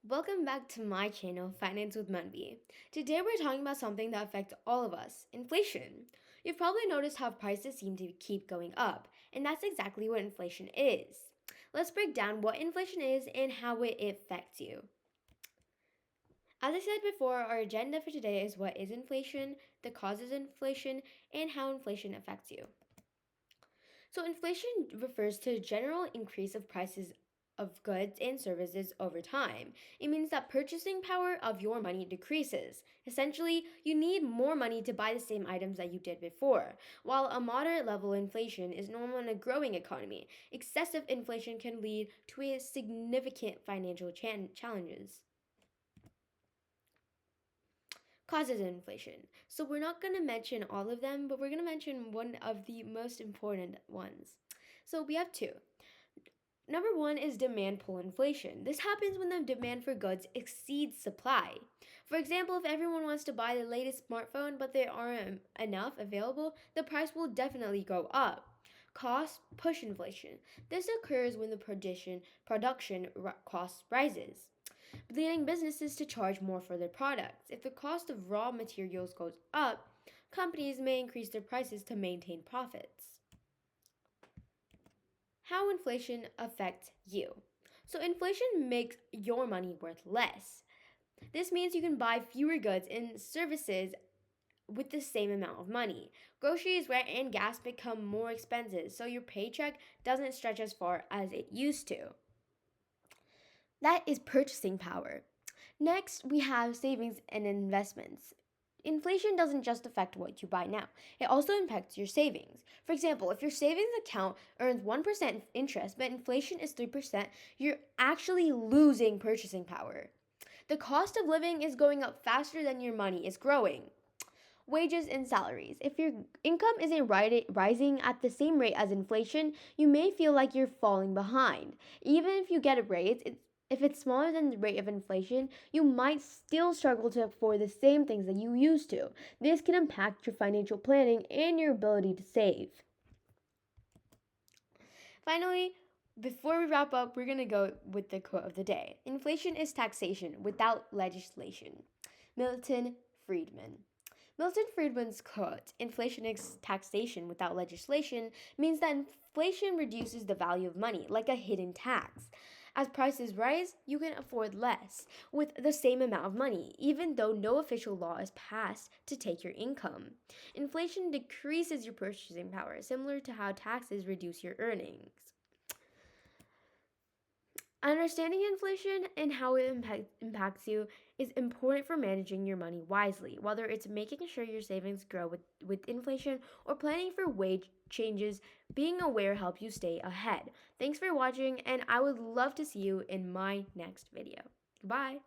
Welcome back to my channel, Finance with Manvi. Today we're talking about something that affects all of us, inflation. You've probably noticed how prices seem to keep going up, and that's exactly what inflation is. Let's break down what inflation is and how it affects you. As I said before, our agenda for today is what is inflation, the causes of inflation, and how inflation affects you. So, inflation refers to a general increase of prices of goods and services over time. It means that purchasing power of your money decreases. Essentially, you need more money to buy the same items that you did before. While a moderate level inflation is normal in a growing economy, excessive inflation can lead to a significant financial challenges. Causes of inflation. So we're not going to mention all of them, but we're going to mention one of the most important ones. So we have two. Number one is demand pull inflation. This happens when the demand for goods exceeds supply. For example, if everyone wants to buy the latest smartphone but there aren't enough available, the price will definitely go up. Cost push inflation. This occurs when the production cost rises, leading businesses to charge more for their products. If the cost of raw materials goes up, companies may increase their prices to maintain profits. How inflation affects you. So, inflation makes your money worth less. This means you can buy fewer goods and services with the same amount of money. Groceries, rent, and gas become more expensive, so your paycheck doesn't stretch as far as it used to. That is purchasing power. Next, we have savings and investments. Inflation doesn't just affect what you buy now, it also impacts your savings. For example, if your savings account earns 1% interest but inflation is 3%, you're actually losing purchasing power. The cost of living is going up faster than your money is growing. Wages and salaries. If your income isn't rising at the same rate as inflation, you may feel like you're falling behind. Even if you get a raise, if it's smaller than the rate of inflation, you might still struggle to afford the same things that you used to. This can impact your financial planning and your ability to save. Finally, before we wrap up, we're going to go with the quote of the day. Inflation is taxation without legislation. Milton Friedman. Milton Friedman's quote, inflation is taxation without legislation, means that inflation reduces the value of money, like a hidden tax. As prices rise, you can afford less with the same amount of money, even though no official law is passed to take your income. Inflation decreases your purchasing power, similar to how taxes reduce your earnings. Understanding inflation and how it impacts you is important for managing your money wisely, whether it's making sure your savings grow with inflation or planning for wage changes. Being aware helps you stay ahead. Thanks for watching, and I would love to see you in my next video. Goodbye.